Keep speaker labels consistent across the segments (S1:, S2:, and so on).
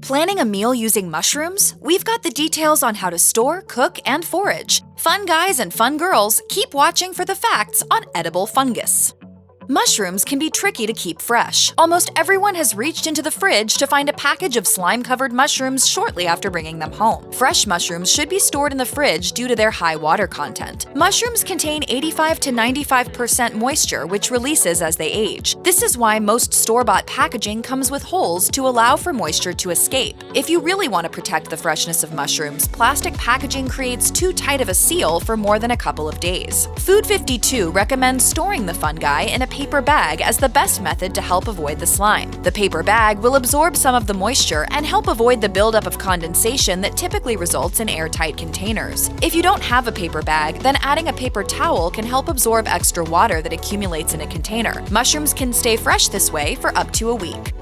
S1: Planning a meal using mushrooms? We've got the details on how to store, cook, and forage. Fun guys and fun girls, keep watching for the facts on edible fungus. Mushrooms can be tricky to keep fresh. Almost everyone has reached into the fridge to find a package of slime-covered mushrooms shortly after bringing them home. Fresh mushrooms should be stored in the fridge due to their high water content. Mushrooms contain 85 to 95% moisture, which releases as they age. This is why most store-bought packaging comes with holes to allow for moisture to escape. If you really want to protect the freshness of mushrooms, plastic packaging creates too tight of a seal for more than a couple of days. Food 52 recommends storing the fungi in a paper bag as the best method to help avoid the slime. The paper bag will absorb some of the moisture and help avoid the buildup of condensation that typically results in airtight containers. If you don't have a paper bag, then adding a paper towel can help absorb extra water that accumulates in a container. Mushrooms can stay fresh this way for up to a week.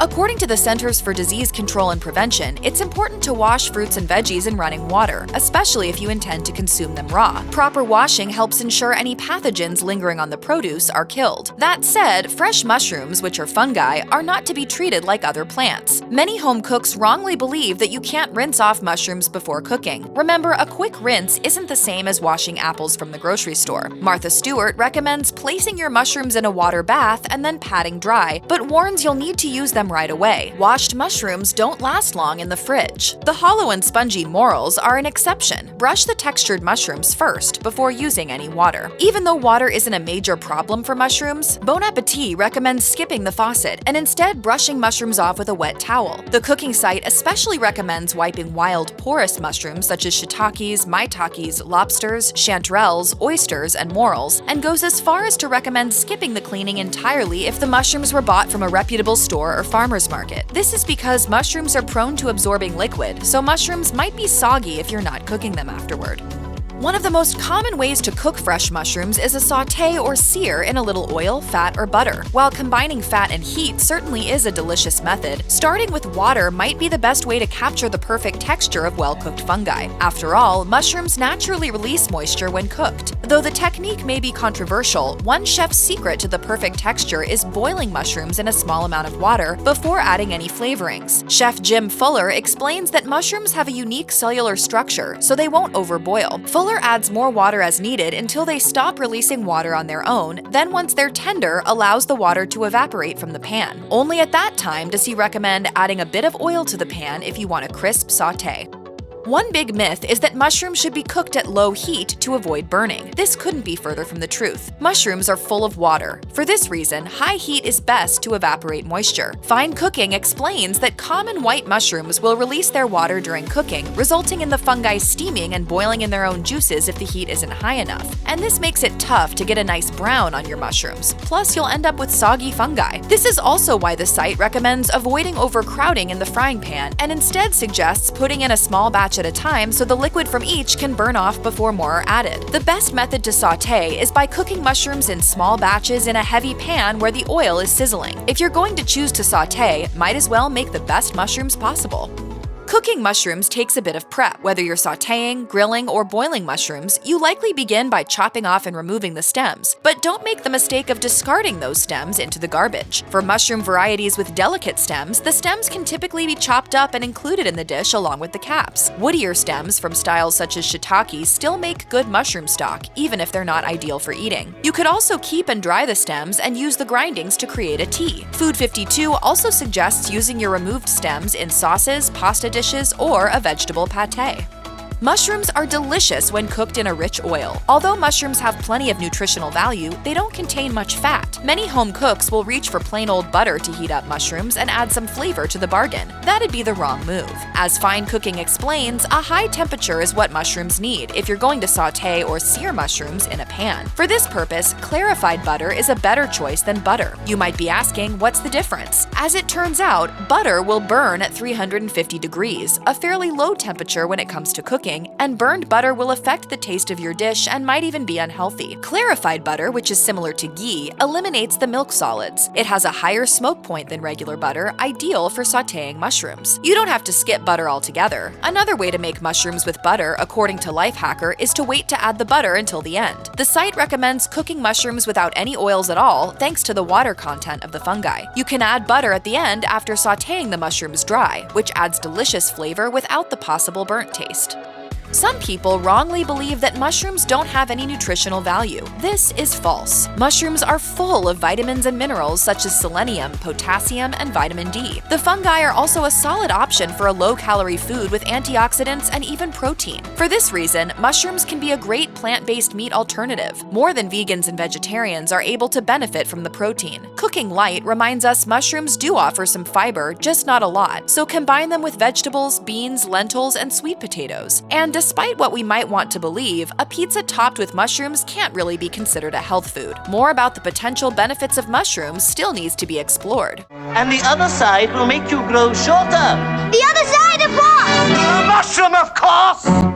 S1: According to the Centers for Disease Control and Prevention, it's important to wash fruits and veggies in running water, especially if you intend to consume them raw. Proper washing helps ensure any pathogens lingering on the produce are killed. That said, fresh mushrooms, which are fungi, are not to be treated like other plants. Many home cooks wrongly believe that you can't rinse off mushrooms before cooking. Remember, a quick rinse isn't the same as washing apples from the grocery store. Martha Stewart recommends placing your mushrooms in a water bath and then patting dry, but warns you'll need to use them right away. Washed mushrooms don't last long in the fridge. The hollow and spongy morels are an exception. Brush the textured mushrooms first before using any water. Even though water isn't a major problem for mushrooms, Bon Appetit recommends skipping the faucet and instead brushing mushrooms off with a wet towel. The cooking site especially recommends wiping wild porous mushrooms such as shiitakes, maitakes, lobsters, chanterelles, oysters, and morels, and goes as far as to recommend skipping the cleaning entirely if the mushrooms were bought from a reputable store or farmer's market. This is because mushrooms are prone to absorbing liquid, so mushrooms might be soggy if you're not cooking them afterward. One of the most common ways to cook fresh mushrooms is a sauté or sear in a little oil, fat, or butter. While combining fat and heat certainly is a delicious method, starting with water might be the best way to capture the perfect texture of well-cooked fungi. After all, mushrooms naturally release moisture when cooked. Though the technique may be controversial, one chef's secret to the perfect texture is boiling mushrooms in a small amount of water before adding any flavorings. Chef Jim Fuller explains that mushrooms have a unique cellular structure, so they won't overboil. Fuller adds more water as needed until they stop releasing water on their own, then once they're tender, allows the water to evaporate from the pan. Only at that time does he recommend adding a bit of oil to the pan if you want a crisp sauté. One big myth is that mushrooms should be cooked at low heat to avoid burning. This couldn't be further from the truth. Mushrooms are full of water. For this reason, high heat is best to evaporate moisture. Fine Cooking explains that common white mushrooms will release their water during cooking, resulting in the fungi steaming and boiling in their own juices if the heat isn't high enough. And this makes it tough to get a nice brown on your mushrooms. Plus, you'll end up with soggy fungi. This is also why the site recommends avoiding overcrowding in the frying pan and instead suggests putting in a small batch at a time so the liquid from each can burn off before more are added. The best method to sauté is by cooking mushrooms in small batches in a heavy pan where the oil is sizzling. If you're going to choose to sauté, might as well make the best mushrooms possible. Cooking mushrooms takes a bit of prep. Whether you're sautéing, grilling, or boiling mushrooms, you likely begin by chopping off and removing the stems. But don't make the mistake of discarding those stems into the garbage. For mushroom varieties with delicate stems, the stems can typically be chopped up and included in the dish along with the caps. Woodier stems from styles such as shiitake still make good mushroom stock, even if they're not ideal for eating. You could also keep and dry the stems and use the grindings to create a tea. Food 52 also suggests using your removed stems in sauces, pasta dishes, or a vegetable pâté. Mushrooms are delicious when cooked in a rich oil. Although mushrooms have plenty of nutritional value, they don't contain much fat. Many home cooks will reach for plain old butter to heat up mushrooms and add some flavor to the bargain. That'd be the wrong move. As Fine Cooking explains, a high temperature is what mushrooms need if you're going to sauté or sear mushrooms in a pan. For this purpose, clarified butter is a better choice than butter. You might be asking, what's the difference? As it turns out, butter will burn at 350 degrees, a fairly low temperature when it comes to cooking, sautéing, and burned butter will affect the taste of your dish and might even be unhealthy. Clarified butter, which is similar to ghee, eliminates the milk solids. It has a higher smoke point than regular butter, ideal for sautéing mushrooms. You don't have to skip butter altogether. Another way to make mushrooms with butter, according to Lifehacker, is to wait to add the butter until the end. The site recommends cooking mushrooms without any oils at all, thanks to the water content of the fungi. You can add butter at the end after sautéing the mushrooms dry, which adds delicious flavor without the possible burnt taste. Some people wrongly believe that mushrooms don't have any nutritional value. This is false. Mushrooms are full of vitamins and minerals such as selenium, potassium, and vitamin D. The fungi are also a solid option for a low-calorie food with antioxidants and even protein. For this reason, mushrooms can be a great plant-based meat alternative. More than vegans and vegetarians are able to benefit from the protein. Cooking light reminds us mushrooms do offer some fiber, just not a lot, so combine them with vegetables, beans, lentils, and sweet potatoes. And despite what we might want to believe, a pizza topped with mushrooms can't really be considered a health food. More about the potential benefits of mushrooms still needs to be explored.
S2: And the other side will make you grow shorter.
S3: The other side of what?
S2: The mushroom, of course!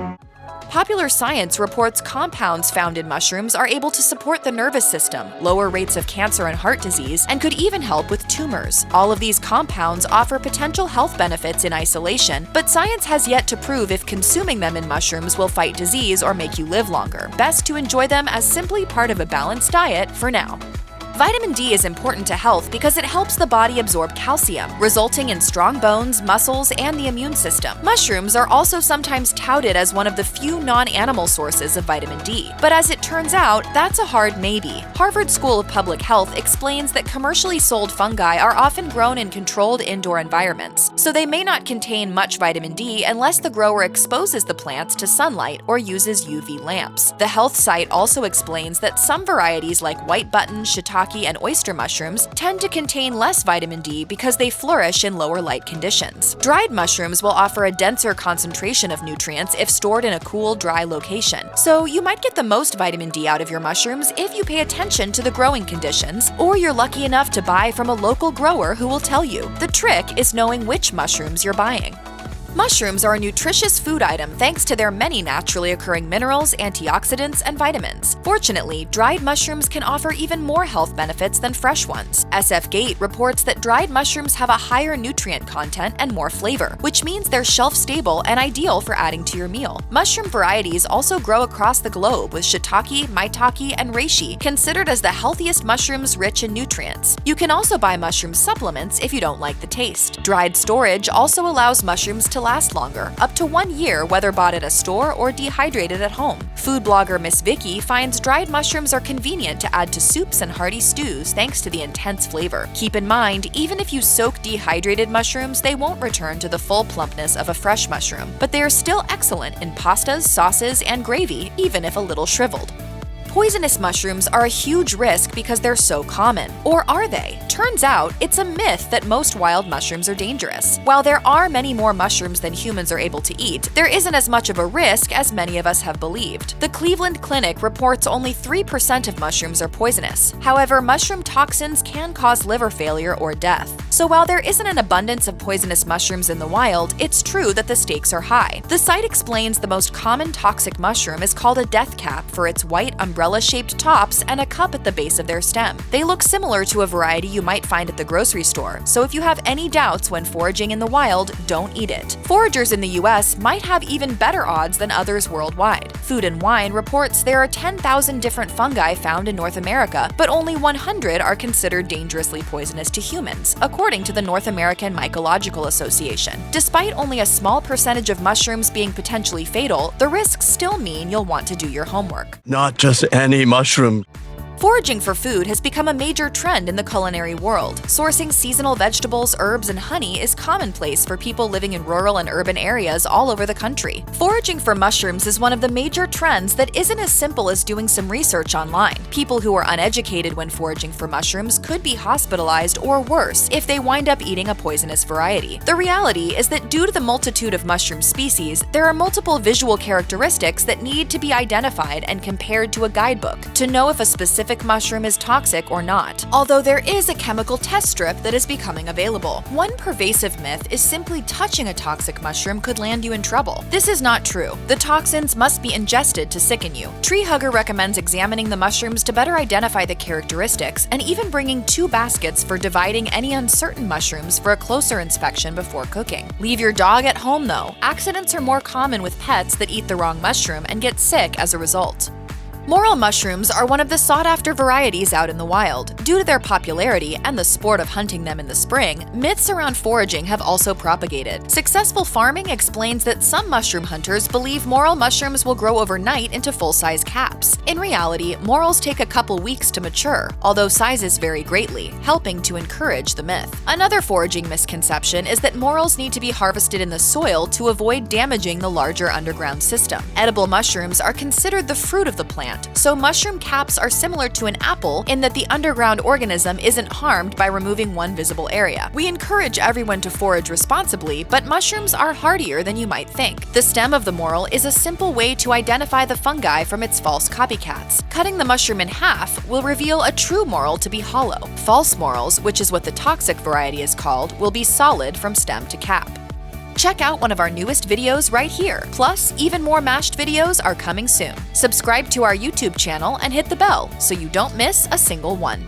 S1: Popular Science reports compounds found in mushrooms are able to support the nervous system, lower rates of cancer and heart disease, and could even help with tumors. All of these compounds offer potential health benefits in isolation, but science has yet to prove if consuming them in mushrooms will fight disease or make you live longer. Best to enjoy them as simply part of a balanced diet for now. Vitamin D is important to health because it helps the body absorb calcium, resulting in strong bones, muscles, and the immune system. Mushrooms are also sometimes touted as one of the few non-animal sources of vitamin D. But as it turns out, that's a hard maybe. Harvard School of Public Health explains that commercially sold fungi are often grown in controlled indoor environments, so they may not contain much vitamin D unless the grower exposes the plants to sunlight or uses UV lamps. The health site also explains that some varieties like white button, shiitake, and oyster mushrooms tend to contain less vitamin D because they flourish in lower light conditions. Dried mushrooms will offer a denser concentration of nutrients if stored in a cool, dry location. So you might get the most vitamin D out of your mushrooms if you pay attention to the growing conditions, or you're lucky enough to buy from a local grower who will tell you. The trick is knowing which mushrooms you're buying. Mushrooms are a nutritious food item thanks to their many naturally occurring minerals, antioxidants, and vitamins. Fortunately, dried mushrooms can offer even more health benefits than fresh ones. SF Gate reports that dried mushrooms have a higher nutrient content and more flavor, which means they're shelf-stable and ideal for adding to your meal. Mushroom varieties also grow across the globe, with shiitake, maitake, and reishi considered as the healthiest mushrooms rich in nutrients. You can also buy mushroom supplements if you don't like the taste. Dried storage also allows mushrooms to last longer, up to 1 year whether bought at a store or dehydrated at home. Food blogger Miss Vicky finds dried mushrooms are convenient to add to soups and hearty stews thanks to the intense flavor. Keep in mind, even if you soak dehydrated mushrooms, they won't return to the full plumpness of a fresh mushroom, but they are still excellent in pastas, sauces, and gravy, even if a little shriveled. Poisonous mushrooms are a huge risk because they're so common. Or are they? Turns out, it's a myth that most wild mushrooms are dangerous. While there are many more mushrooms than humans are able to eat, there isn't as much of a risk as many of us have believed. The Cleveland Clinic reports only 3% of mushrooms are poisonous. However, mushroom toxins can cause liver failure or death. So while there isn't an abundance of poisonous mushrooms in the wild, it's true that the stakes are high. The site explains the most common toxic mushroom is called a death cap for its white umbrella-shaped tops and a cup at the base of their stem. They look similar to a variety you might find at the grocery store, so if you have any doubts when foraging in the wild, don't eat it. Foragers in the US might have even better odds than others worldwide. Food and Wine reports there are 10,000 different fungi found in North America, but only 100 are considered dangerously poisonous to humans, according to the North American Mycological Association. Despite only a small percentage of mushrooms being potentially fatal, the risks still mean you'll want to do your homework.
S4: Not just any mushroom.
S1: Foraging for food has become a major trend in the culinary world. Sourcing seasonal vegetables, herbs, and honey is commonplace for people living in rural and urban areas all over the country. Foraging for mushrooms is one of the major trends that isn't as simple as doing some research online. People who are uneducated when foraging for mushrooms could be hospitalized or worse if they wind up eating a poisonous variety. The reality is that due to the multitude of mushroom species, there are multiple visual characteristics that need to be identified and compared to a guidebook to know if a specific specific mushroom is toxic or not, although there is a chemical test strip that is becoming available. One pervasive myth is simply touching a toxic mushroom could land you in trouble. This is not true. The toxins must be ingested to sicken you. Tree Hugger recommends examining the mushrooms to better identify the characteristics and even bringing 2 baskets for dividing any uncertain mushrooms for a closer inspection before cooking. Leave your dog at home though. Accidents are more common with pets that eat the wrong mushroom and get sick as a result. Morel mushrooms are one of the sought-after varieties out in the wild. Due to their popularity and the sport of hunting them in the spring, myths around foraging have also propagated. Successful farming explains that some mushroom hunters believe morel mushrooms will grow overnight into full-size caps. In reality, morels take a couple weeks to mature, although sizes vary greatly, helping to encourage the myth. Another foraging misconception is that morels need to be harvested in the soil to avoid damaging the larger underground system. Edible mushrooms are considered the fruit of the plant, so mushroom caps are similar to an apple in that the underground organism isn't harmed by removing one visible area. We encourage everyone to forage responsibly, but mushrooms are hardier than you might think. The stem of the morel is a simple way to identify the fungi from its false copycats. Cutting the mushroom in half will reveal a true morel to be hollow. False morels, which is what the toxic variety is called, will be solid from stem to cap. Check out one of our newest videos right here. Plus, even more mashed videos are coming soon. Subscribe to our YouTube channel and hit the bell so you don't miss a single one.